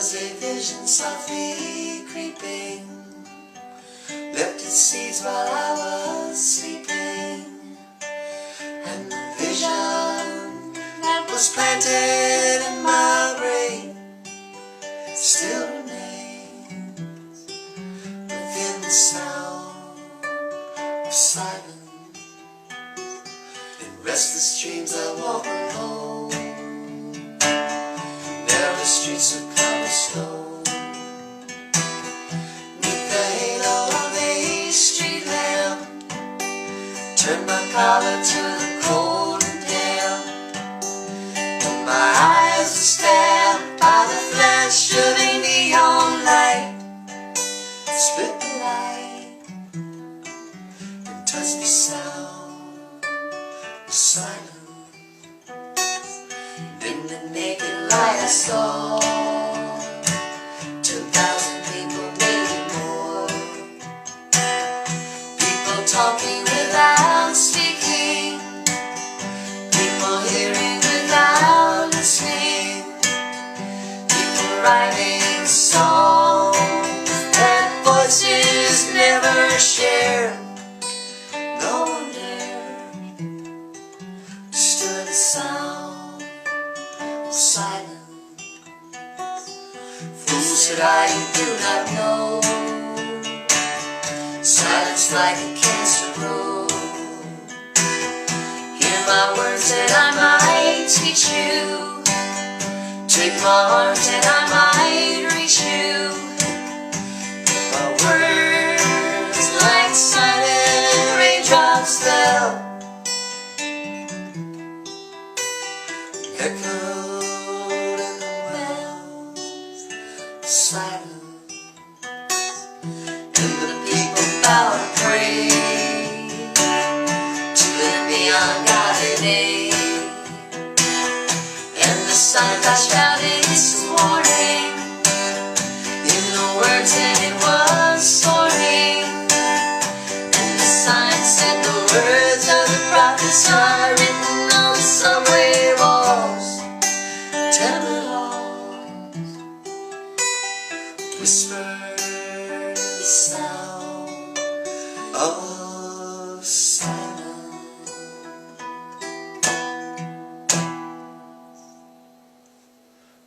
was a vision softly creeping, left its seeds while I was sleeping, and the vision that was planted in my brain still remains within the sound of silence. In restless dreams I walk alone, narrow streets of cobblestone, neath the halo of a street lamp, turn my collar to the cold and damp, and my eyes are stabbed by the flash of a neon light, split the light and touch the sound of silence. In the naked light I saw 10,000 people, maybe more, people talking without speaking, people hearing without listening, people writing songs that voices never share. No one there stood the sound of silence. Fools that I do not know, silence like a cancer grows. Hear my words that I might teach you, take my arms that I might reach you. My words like silent raindrops fell, echoed in the wells of silence. And the people bow and pray to the neon godly day, and the sign flashed out its warning in the words that it was soaring, and the sign said the words of the prophets are written on the subway walls, terminals, whispered in the sound of silence.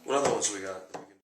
What other ones we got?